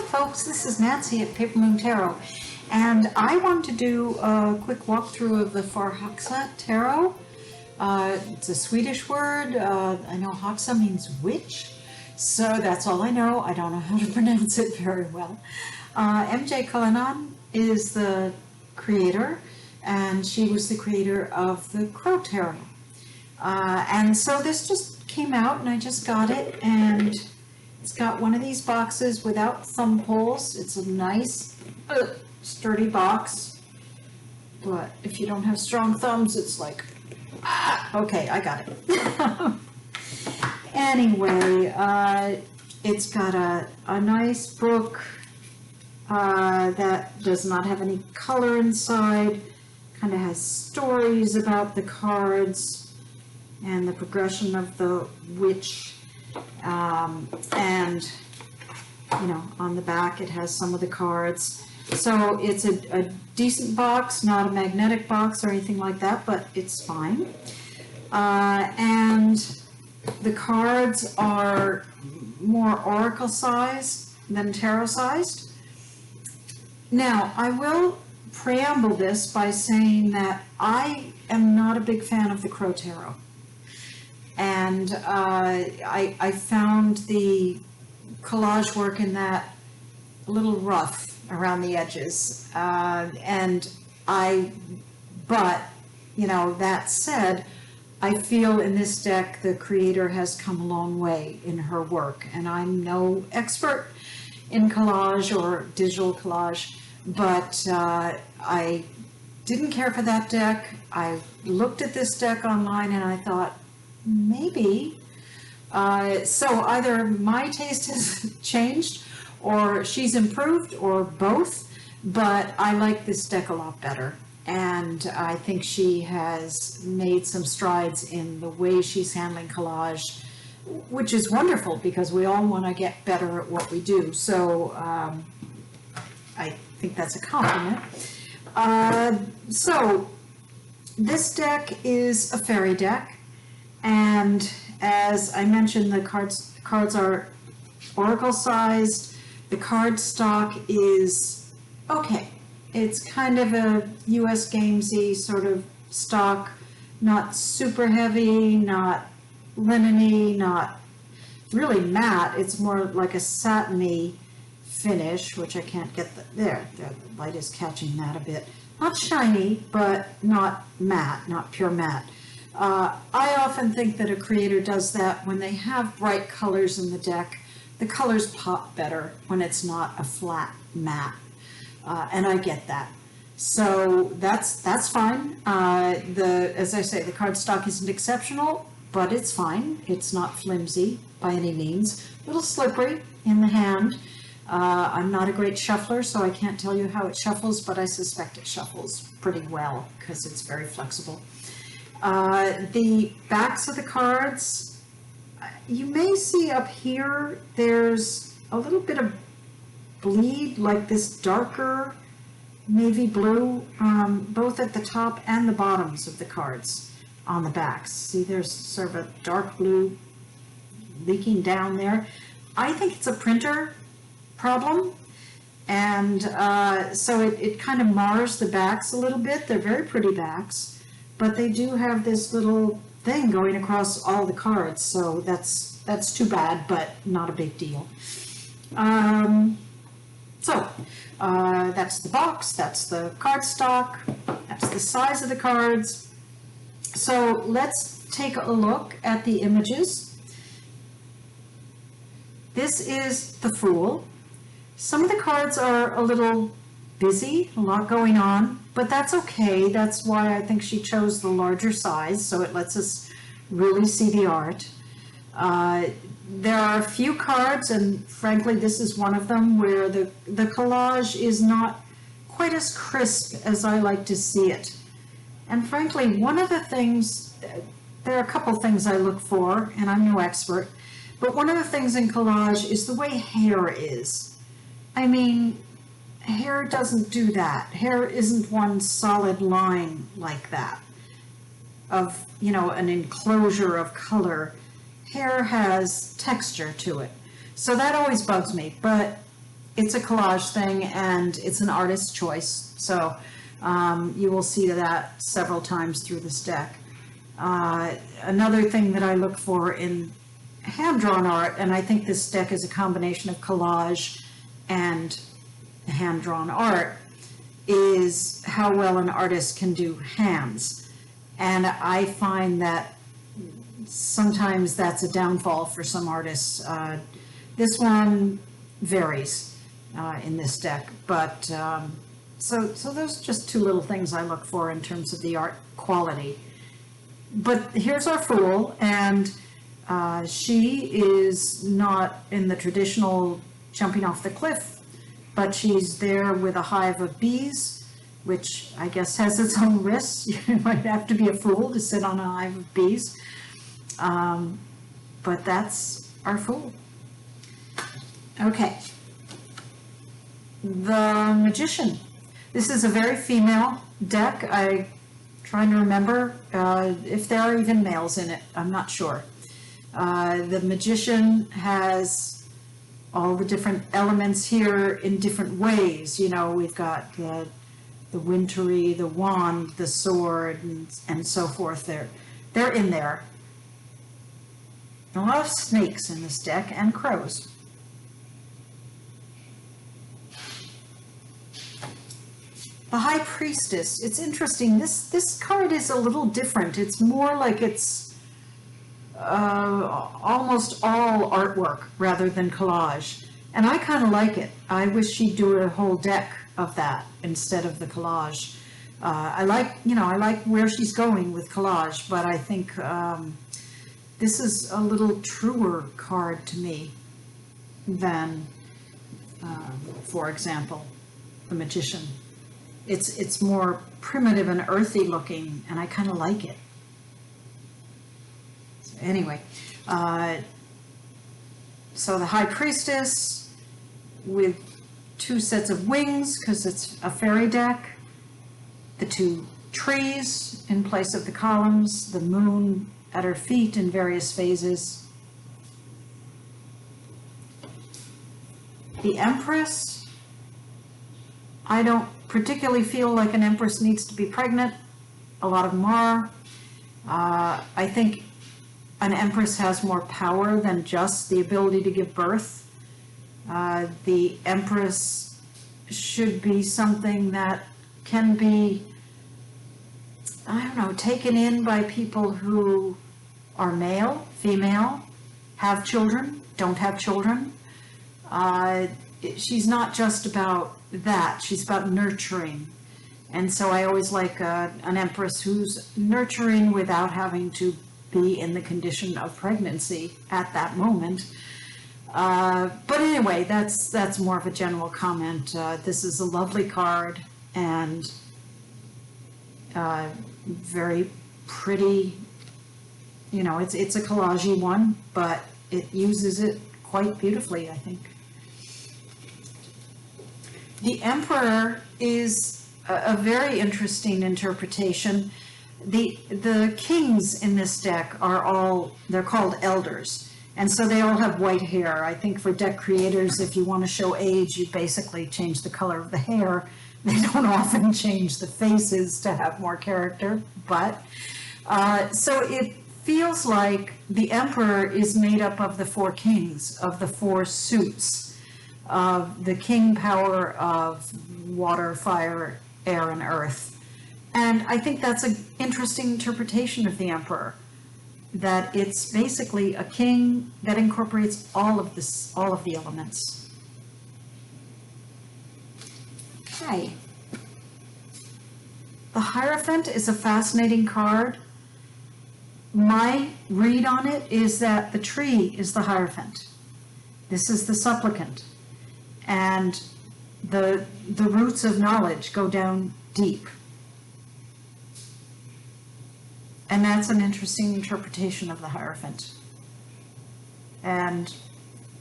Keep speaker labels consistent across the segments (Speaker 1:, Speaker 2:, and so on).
Speaker 1: folks, this is Nancy at Paper Moon Tarot, and I want to do a quick walkthrough of the Forhaxa tarot. It's a Swedish word. I know Haxa means witch, so that's all I know. I don't know how to pronounce it very well. MJ Cullinane is the creator, and she was the creator of the Crow Tarot. And so this just came out, and I just got it, and it's got one of these boxes without thumb pulls. It's a nice, sturdy box, but if you don't have strong thumbs, it's like, okay, I got it. Anyway, it's got a nice book that does not have any color inside, kind of has stories about the cards and the progression of the witch. And you know, on the back it has some of the cards. So it's a decent box, not a magnetic box or anything like that, but it's fine. And the cards are more oracle sized than tarot sized. Now, I will preamble this by saying that I am not a big fan of the Crow Tarot. And I found the collage work in that a little rough around the edges. But, you know, that said, I feel in this deck the creator has come a long way in her work. And I'm no expert in collage or digital collage, but I didn't care for that deck. I looked at this deck online and I thought, maybe. So either my taste has changed or she's improved or both, but I like this deck a lot better. And I think she has made some strides in the way she's handling collage, which is wonderful because we all want to get better at what we do. So I think that's a compliment. So this deck is a fairy deck. And as I mentioned, the cards are oracle sized. The card stock is okay. It's kind of a US gamesy sort of stock, not super heavy, not linen-y, not really matte. It's more like a satiny finish, which I can't get the light is catching that a bit. Not shiny, but not matte, not pure matte. I often think that a creator does that when they have bright colors in the deck. The colors pop better when it's not a flat matte, and I get that. So that's fine. As I say, the cardstock isn't exceptional, but it's fine. It's not flimsy by any means. A little slippery in the hand. I'm not a great shuffler, so I can't tell you how it shuffles, but I suspect it shuffles pretty well because it's very flexible. The backs of the cards, you may see up here, there's a little bit of bleed, like this darker navy blue, both at the top and the bottoms of the cards on the backs. See, there's sort of a dark blue leaking down there. I think it's a printer problem, and so it kind of mars the backs a little bit. They're very pretty backs, but they do have this little thing going across all the cards, so that's too bad, but not a big deal. That's the box, that's the cardstock, that's the size of the cards. So let's take a look at the images. This is the Fool. Some of the cards are a little busy, a lot going on, but that's okay. That's why I think she chose the larger size, so it lets us really see the art. There are a few cards, and frankly this is one of them, where the collage is not quite as crisp as I like to see it. And frankly, one of the things, there are a couple things I look for, and I'm no expert, but one of the things in collage is the way hair is. I mean, hair doesn't do that. Hair isn't one solid line like that of, you know, an enclosure of color. Hair has texture to it. So that always bugs me. But it's a collage thing and it's an artist's choice. So you will see that several times through this deck. Another thing that I look for in hand-drawn art, and I think this deck is a combination of collage and hand-drawn art, is how well an artist can do hands. And I find that sometimes that's a downfall for some artists. This one varies in this deck, but so those are just two little things I look for in terms of the art quality. But here's our Fool, and she is not in the traditional jumping off the cliff, but she's there with a hive of bees, which I guess has its own risks. You might have to be a fool to sit on a hive of bees. But that's our Fool. Okay. The Magician. This is a very female deck. I'm trying to remember if there are even males in it. I'm not sure. The Magician has all the different elements here in different ways. You know, we've got the wintry, the wand, the sword, and so forth. They're in there. A lot of snakes in this deck and crows. The High Priestess. It's interesting. This card is a little different. It's more like it's almost all artwork rather than collage. And I kind of like it. I wish she'd do a whole deck of that instead of the collage. I like where she's going with collage, but I think this is a little truer card to me than, for example, the Magician. It's more primitive and earthy looking, and I kind of like it. So anyway, so the High Priestess with two sets of wings because it's a fairy deck, the two trees in place of the columns, the moon at her feet in various phases. The Empress. I don't particularly feel like an empress needs to be pregnant. A lot of them are. I think an empress has more power than just the ability to give birth. The empress should be something that can be, I don't know, taken in by people who are male, female, have children, don't have children. She's not just about that, she's about nurturing. And so I always like an empress who's nurturing without having to be in the condition of pregnancy at that moment. But anyway, that's more of a general comment. This is a lovely card and very pretty. You know, it's a collage-y one, but it uses it quite beautifully, I think. The Emperor is a very interesting interpretation. The kings in this deck are they're called elders, and so they all have white hair. I think for deck creators, if you want to show age, you basically change the color of the hair. They don't often change the faces to have more character, but so it feels like the Emperor is made up of the four kings, of the four suits, of the king power of water, fire, air, and earth. And I think that's an interesting interpretation of the Emperor, that it's basically a king that incorporates all of the elements. Okay. The Hierophant is a fascinating card. My read on it is that the tree is the Hierophant. This is the supplicant. And the roots of knowledge go down deep. And that's an interesting interpretation of the Hierophant. And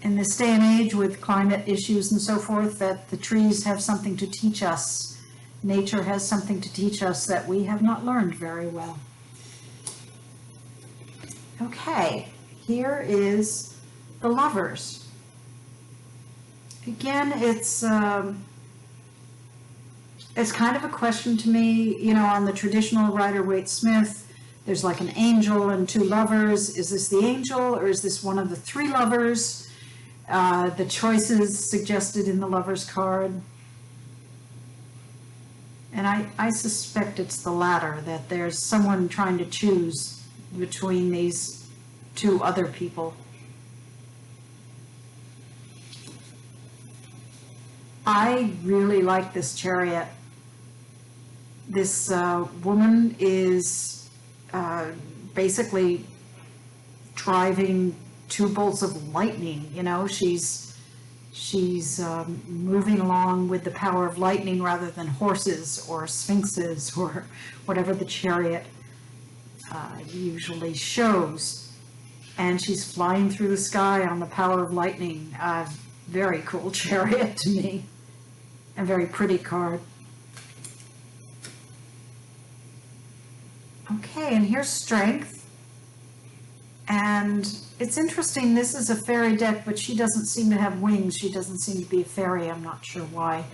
Speaker 1: in this day and age with climate issues and so forth, that the trees have something to teach us. Nature has something to teach us that we have not learned very well. Okay, here is the Lovers. Again, it's kind of a question to me, you know, on the traditional Rider-Waite-Smith, there's like an angel and two lovers. Is this the angel or is this one of the three lovers? The choices suggested in the lover's card. And I suspect it's the latter, that there's someone trying to choose between these two other people. I really like this chariot. This woman is basically driving two bolts of lightning. You know, she's moving along with the power of lightning rather than horses or sphinxes or whatever the chariot usually shows. And she's flying through the sky on the power of lightning. Very cool chariot to me. A very pretty card. Okay, and here's Strength. And it's interesting, this is a fairy deck, but she doesn't seem to have wings. She doesn't seem to be a fairy, I'm not sure why.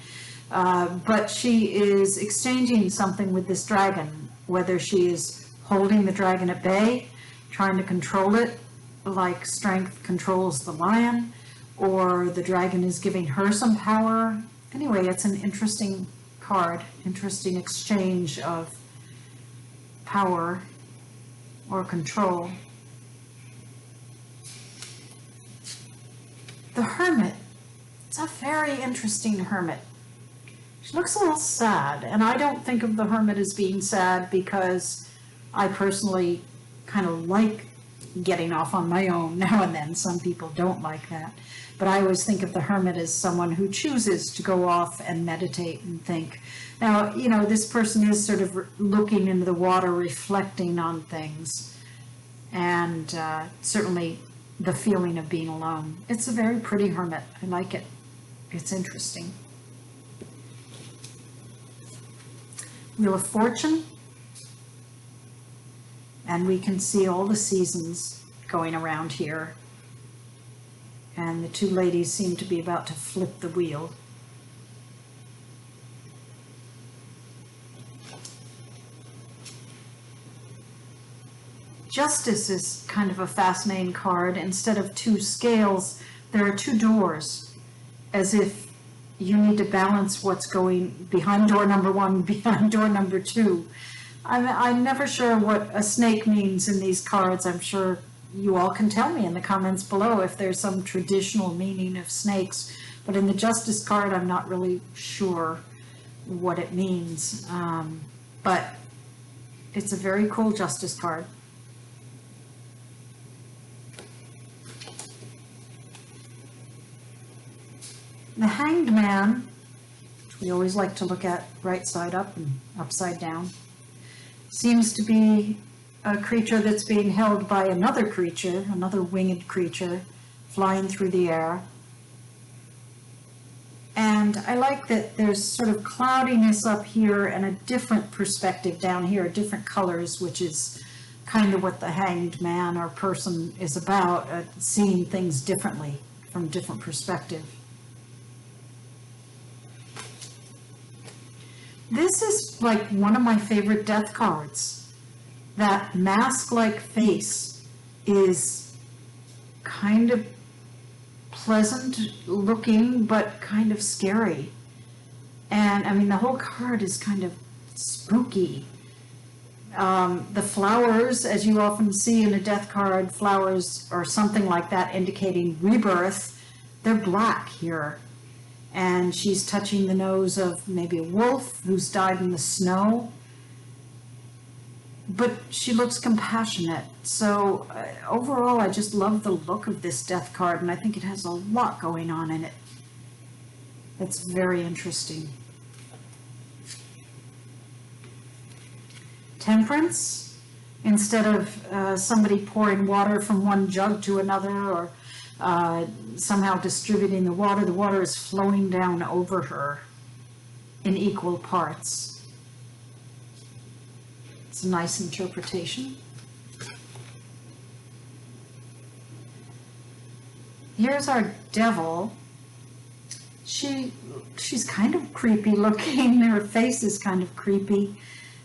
Speaker 1: But she is exchanging something with this dragon, whether she is holding the dragon at bay, trying to control it, like Strength controls the lion, or the dragon is giving her some power. Anyway, it's an interesting card, interesting exchange of power or control. The Hermit. It's a very interesting hermit. She looks a little sad, and I don't think of the Hermit as being sad because I personally kind of like getting off on my own now and then. Some people don't like that. But I always think of the Hermit as someone who chooses to go off and meditate and think. Now, you know, this person is sort of looking into the water, reflecting on things, and certainly the feeling of being alone. It's a very pretty hermit. I like it. It's interesting. Wheel of Fortune. And we can see all the seasons going around here. And the two ladies seem to be about to flip the wheel. Justice is kind of a fascinating card. Instead of two scales, there are two doors, as if you need to balance what's going behind door number one, behind door number two. I'm never sure what a snake means in these cards. I'm sure you all can tell me in the comments below if there's some traditional meaning of snakes. But in the Justice card, I'm not really sure what it means. But it's a very cool Justice card. The Hanged Man, which we always like to look at right side up and upside down, seems to be a creature that's being held by another creature, another winged creature, flying through the air. And I like that there's sort of cloudiness up here and a different perspective down here, different colors, which is kind of what the Hanged Man or person is about, seeing things differently from a different perspective. This is like one of my favorite death cards. That mask-like face is kind of pleasant looking, but kind of scary. And I mean, the whole card is kind of spooky. The flowers, as you often see in a death card, flowers or something like that indicating rebirth, they're black here. And she's touching the nose of maybe a wolf who's died in the snow. But she looks compassionate. So overall, I just love the look of this death card, and I think it has a lot going on in it. It's very interesting. Temperance. Instead of somebody pouring water from one jug to another or somehow distributing the water is flowing down over her in equal parts. It's a nice interpretation. Here's our devil, she's kind of creepy looking. Her face is kind of creepy,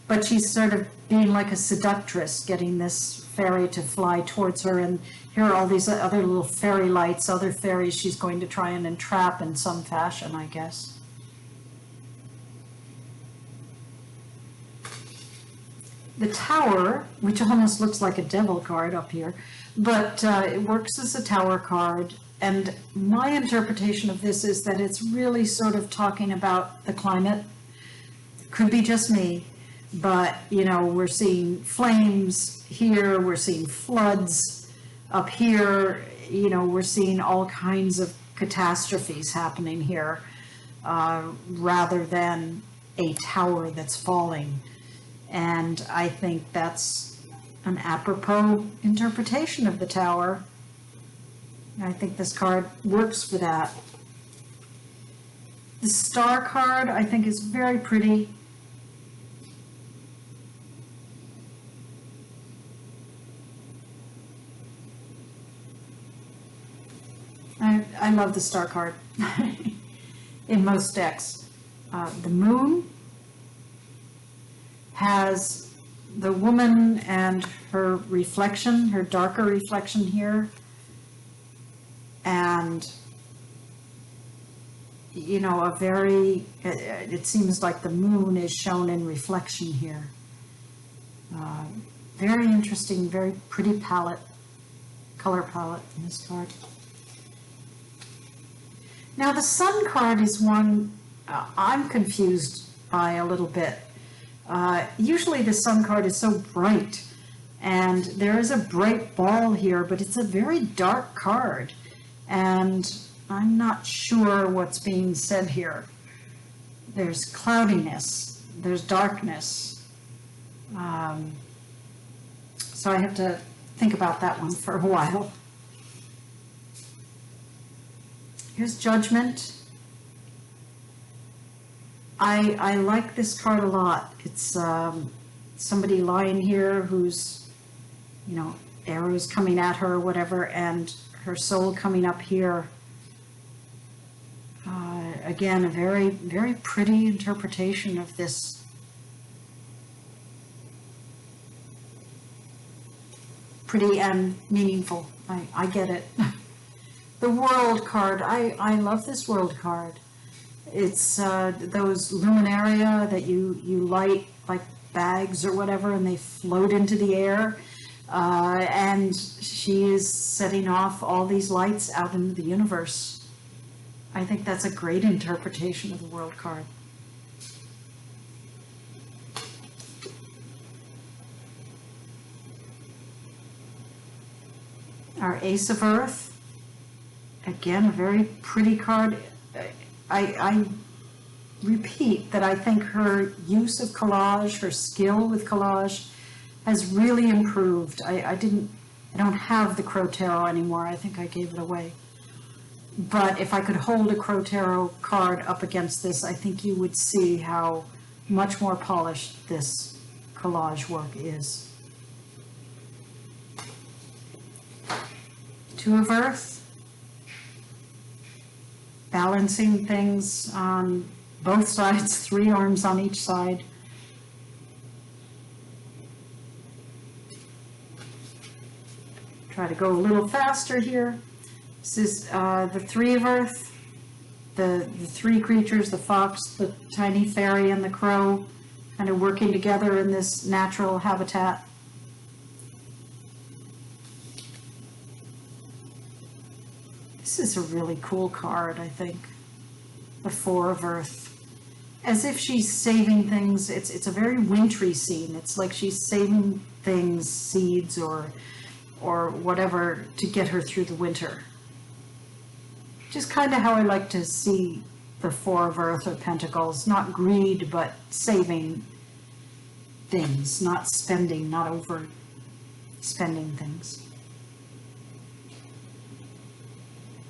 Speaker 1: but she's sort of being like a seductress, getting this fairy to fly towards her, and here are all these other little fairy lights, other fairies she's going to try and entrap in some fashion, I guess. The tower, which almost looks like a devil card up here, but it works as a tower card, and my interpretation of this is that it's really sort of talking about the climate. Could be just me, but you know, we're seeing flames here, we're seeing floods up here, you know, we're seeing all kinds of catastrophes happening here, rather than a tower that's falling. And I think that's an apropos interpretation of the tower. I think this card works for that. The star card, I think, is very pretty. I love the star card in most decks. The moon has the woman and her reflection, her darker reflection here. And, you know, it seems like the moon is shown in reflection here. Very interesting, very pretty palette, color palette in this card. Now the sun card is one I'm confused by a little bit. Usually the sun card is so bright, and there is a bright ball here, but it's a very dark card, and I'm not sure what's being said here. There's cloudiness, there's darkness, so I have to think about that one for a while. Here's Judgment. I like this card a lot. It's somebody lying here who's, you know, arrows coming at her or whatever, and her soul coming up here. Again, a very, very pretty interpretation of this. Pretty and meaningful. I get it. The World card. I love this World card. It's those luminaria that you light like bags or whatever, and they float into the air. And she is setting off all these lights out into the universe. I think that's a great interpretation of the World card. Our Ace of Earth. Again, a very pretty card. I repeat that I think her use of collage, her skill with collage, has really improved. I don't have the Crow Tarot anymore. I think I gave it away. But if I could hold a Crow Tarot card up against this, I think you would see how much more polished this collage work is. Two of Earth. Balancing things on both sides, 3 arms on each side. Try to go a little faster here. This is the 3 of Earth, the 3 creatures, the fox, the tiny fairy, and the crow, kind of working together in this natural habitat. This is a really cool card, I think. The 4 of Earth. As if she's saving things. It's a very wintry scene. It's like she's saving things, seeds or whatever, to get her through the winter. Just kind of how I like to see the 4 of Earth or Pentacles. Not greed, but saving things. Not spending, not overspending things.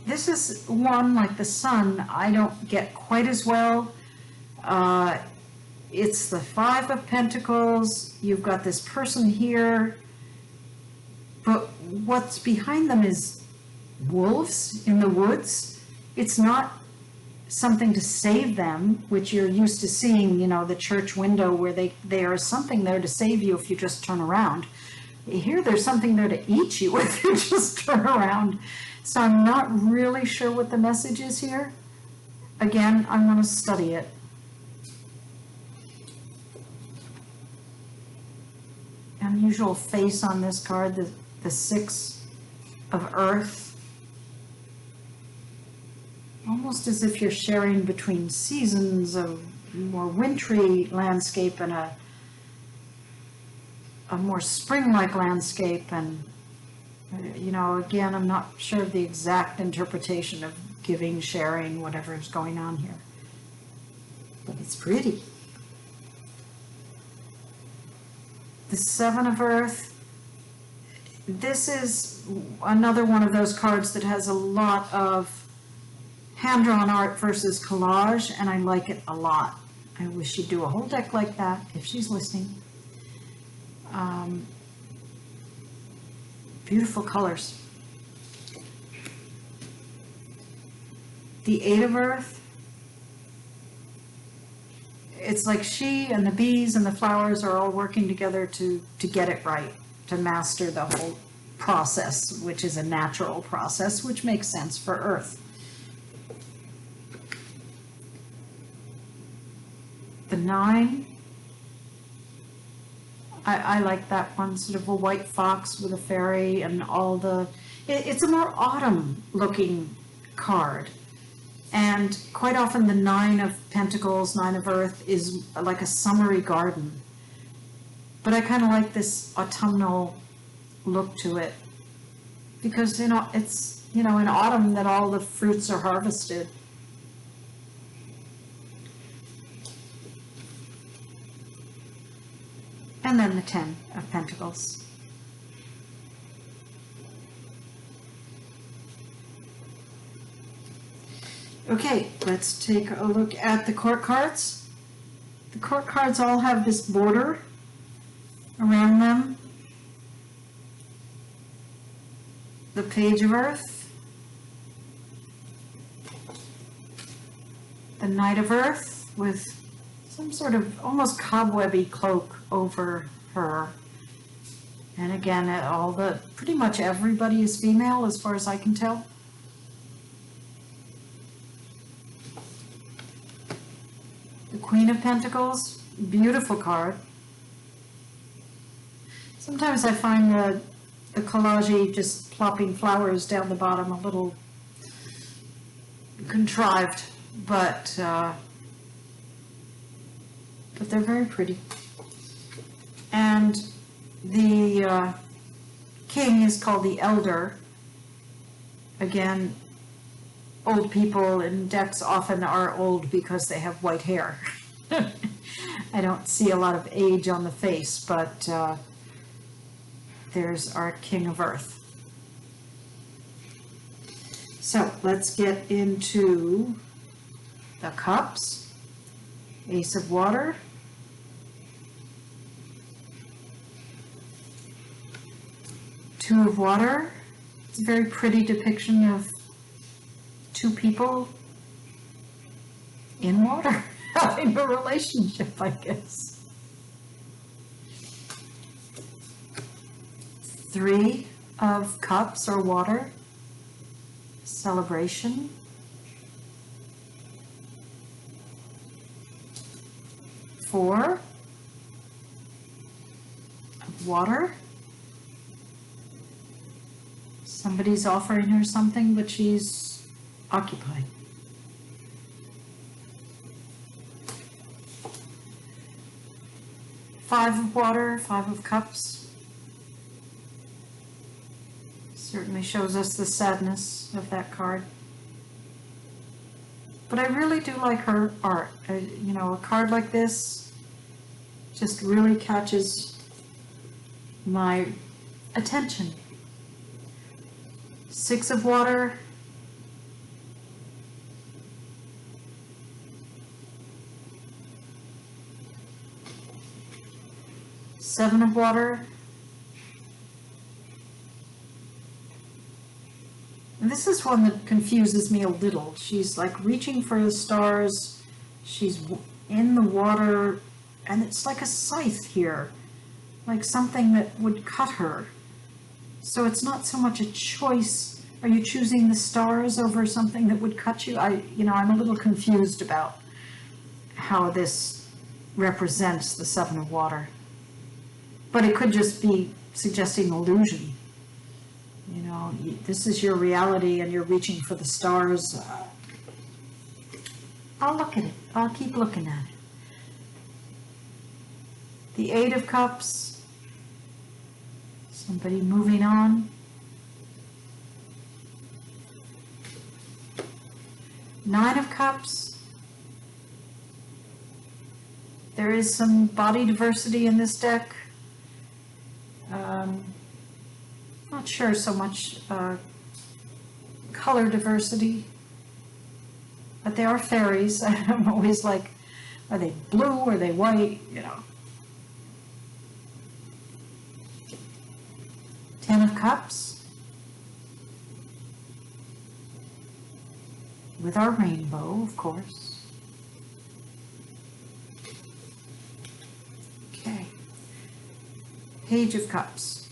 Speaker 1: This is one, like the sun, I don't get quite as well. It's the 5 of Pentacles. You've got this person here, but what's behind them is wolves in the woods. It's not something to save them, which you're used to seeing, you know, the church window where there is something there to save you if you just turn around. Here there's something there to eat you if you just turn around. So I'm not really sure what the message is here. Again, I'm going to study it. Unusual face on this card, the Six of Earth. Almost as if you're sharing between seasons of more wintry landscape and a more spring-like landscape. And, you know, again, I'm not sure of the exact interpretation of giving, sharing, whatever is going on here. But it's pretty. The Seven of Earth. This is another one of those cards that has a lot of hand-drawn art versus collage, and I like it a lot. I wish she'd do a whole deck like that if she's listening. Beautiful colors. The Eight of Earth. It's like she and the bees and the flowers are all working together to get it right, to master the whole process, which is a natural process, which makes sense for Earth. The Nine. I like that one, sort of a white fox with a fairy and all the, it's a more autumn looking card. And quite often the Nine of Pentacles, Nine of Earth is like a summery garden. But I kind of like this autumnal look to it because, you know, it's, you know, in autumn that all the fruits are harvested. And then the Ten of Pentacles. Okay, let's take a look at the court cards. The court cards all have this border around them. The Page of Earth. The Knight of Earth with some sort of almost cobwebby cloak over her. And again, pretty much everybody is female as far as I can tell. The Queen of Pentacles, beautiful card. Sometimes I find the collage just plopping flowers down the bottom a little contrived, but they're very pretty. And the king is called the Elder. Again, old people in decks often are old because they have white hair. I don't see a lot of age on the face, but there's our King of Earth. So let's get into the cups. Ace of Water. Two of Water. It's a very pretty depiction of two people in water having a relationship, I guess. Three of Cups or Water. Celebration. Four of Water. Somebody's offering her something, but she's occupied. Five of Water, Five of Cups. Certainly shows us the sadness of that card. But I really do like her art. You know, a card like this just really catches my attention. Six of Water. Seven of Water. And this is one that confuses me a little. She's like reaching for the stars. She's in the water, and it's like a scythe here, like something that would cut her. So it's not so much a choice. Are you choosing the stars over something that would cut you? I'm a little confused about how this represents the Seven of Water. But it could just be suggesting illusion. This is your reality and you're reaching for the stars. I'll look at it. I'll keep looking at it. The Eight of Cups. Somebody moving on. Nine of Cups. There is some body diversity in this deck. Not sure so much color diversity, but they are fairies. I'm always like, are they blue? Are they white? 10 of Cups with our rainbow, of course. Okay. Page of Cups.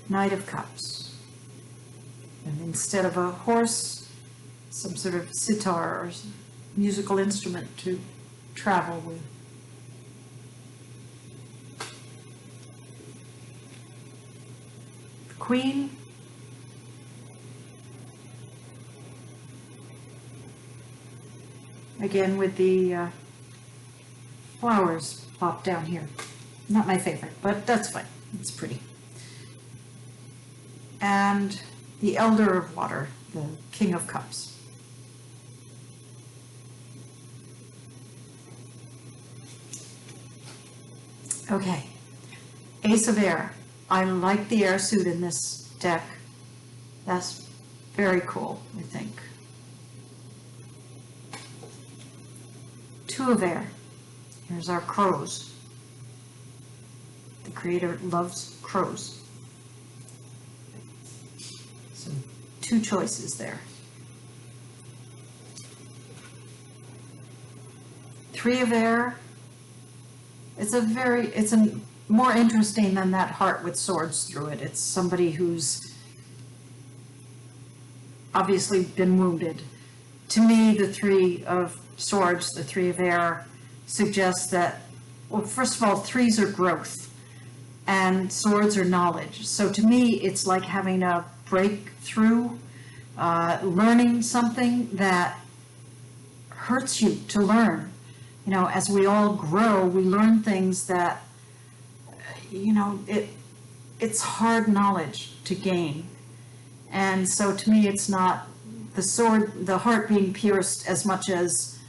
Speaker 1: Knight of Cups. And instead of a horse, some sort of sitar or musical instrument to travel with. The Queen. Again with the flowers plopped down here. Not my favorite, but that's fine. It's pretty. And the Elder of Water, the King of Cups. Okay, Ace of Air. I like the air suit in this deck. That's very cool, I think. Two of Air. Here's our crows. The creator loves crows. So two choices there. Three of Air. It's a more interesting than that heart with swords through it. It's somebody who's obviously been wounded. To me, the Three of Swords, the Three of Air, suggests that, well, first of all, threes are growth and swords are knowledge. So to me, it's like having a breakthrough, learning something that hurts you to learn. As we all grow, we learn things that, it's hard knowledge to gain. And so to me, it's not the heart being pierced as much as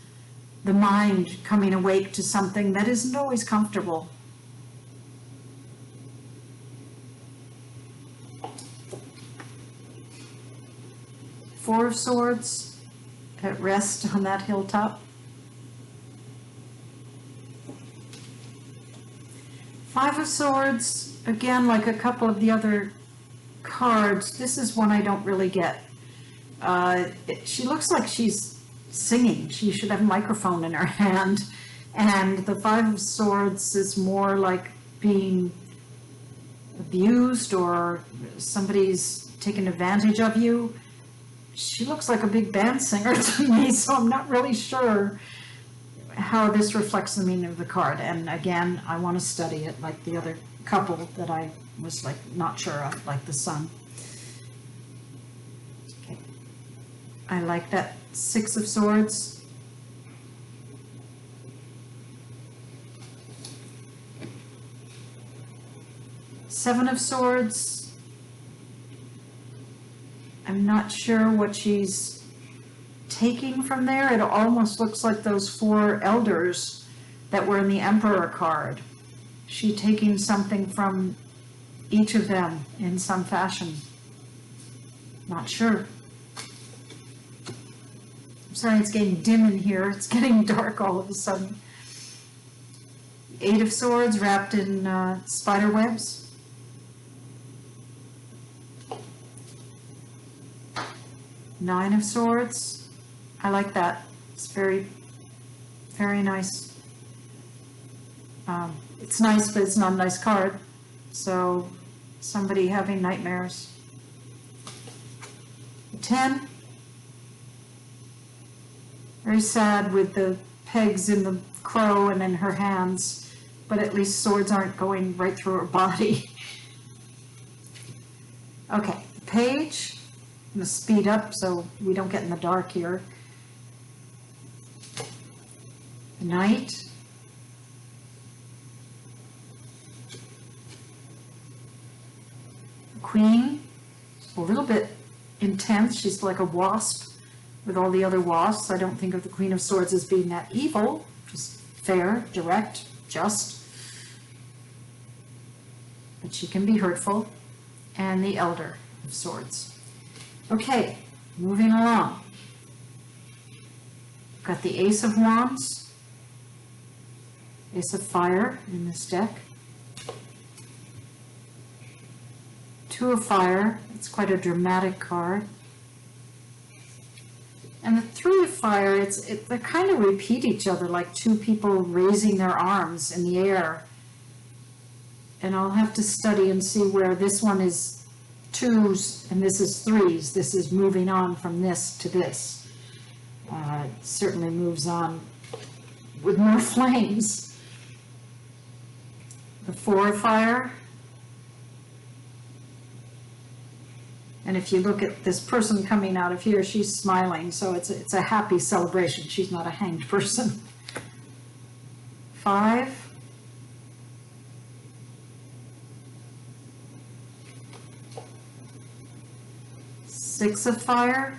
Speaker 1: the mind coming awake to something that isn't always comfortable. Four of Swords at rest on that hilltop. Five of Swords, again, like a couple of the other cards, this is one I don't really get. She looks like she's singing. She should have a microphone in her hand. And the Five of Swords is more like being abused or somebody's taken advantage of you. She looks like a big band singer to me, so I'm not really sure how this reflects the meaning of the card. And again, I want to study it like the other couple that I was like not sure of, like the Sun. Okay. I like that Six of Swords. Seven of Swords. I'm not sure what she's taking from there. It almost looks like those four elders that were in the Emperor card. She taking something from each of them in some fashion. Not sure. I'm sorry, it's getting dim in here. It's getting dark all of a sudden. 8 of Swords wrapped in spider webs. Nine of Swords. I like that. It's very, very nice. It's nice, but it's not a nice card. So somebody having nightmares. 10. Very sad with the pegs in the crow and in her hands, but at least swords aren't going right through her body. Okay, the page. I'm going to speed up so we don't get in the dark here. The Knight. The Queen. A little bit intense. She's like a wasp with all the other wasps. I don't think of the Queen of Swords as being that evil. Just fair, direct, just. But she can be hurtful. And the Elder of Swords. Okay, moving along. Got the Ace of Wands, Ace of Fire in this deck. 2 of Fire, it's quite a dramatic card. And the 3 of Fire, they kind of repeat each other, like two people raising their arms in the air. And I'll have to study and see where this one is 2s and this is 3s. This is moving on from this to this. It certainly moves on with more flames. The 4 of Fire. And if you look at this person coming out of here, she's smiling, so it's a happy celebration. She's not a hanged person. 5. 6 of Fire.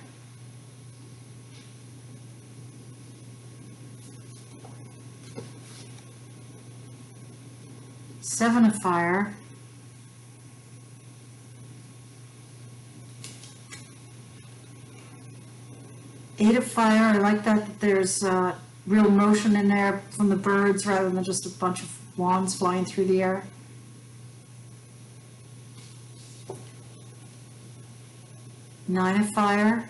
Speaker 1: 7 of Fire. 8 of Fire. I like that there's real motion in there from the birds rather than just a bunch of wands flying through the air. 9 of Fire.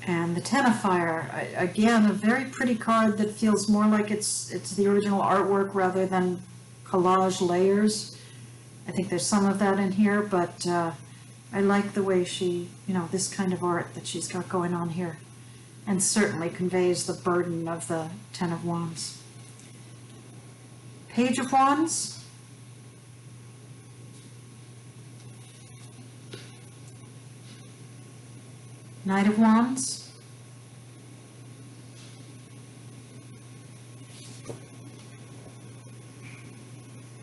Speaker 1: And the 10 of Fire. Again, a very pretty card that feels more like it's the original artwork rather than collage layers. I think there's some of that in here, but I like the way she, this kind of art that she's got going on here. And certainly conveys the burden of the 10 of Wands. Page of Wands. Knight of Wands.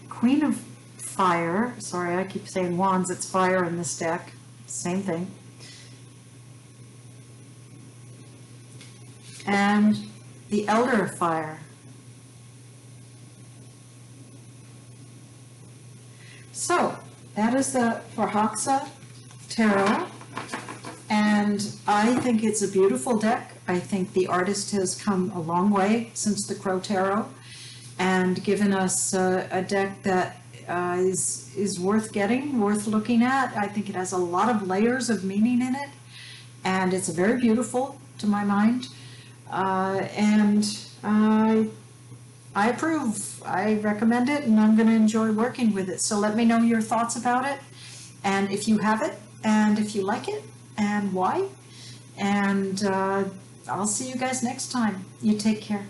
Speaker 1: Queen of Fire. Sorry, I keep saying Wands. It's fire in this deck. Same thing. And the Elder of Fire. So, that is the Forhaxa Tarot, and I think it's a beautiful deck. I think the artist has come a long way since the Crow Tarot and given us a deck that is worth getting, worth looking at. I think it has a lot of layers of meaning in it, and it's very beautiful to my mind, and I approve. I recommend it, and I'm going to enjoy working with it. So let me know your thoughts about it, and if you have it, and if you like it, and why. And I'll see you guys next time. You take care.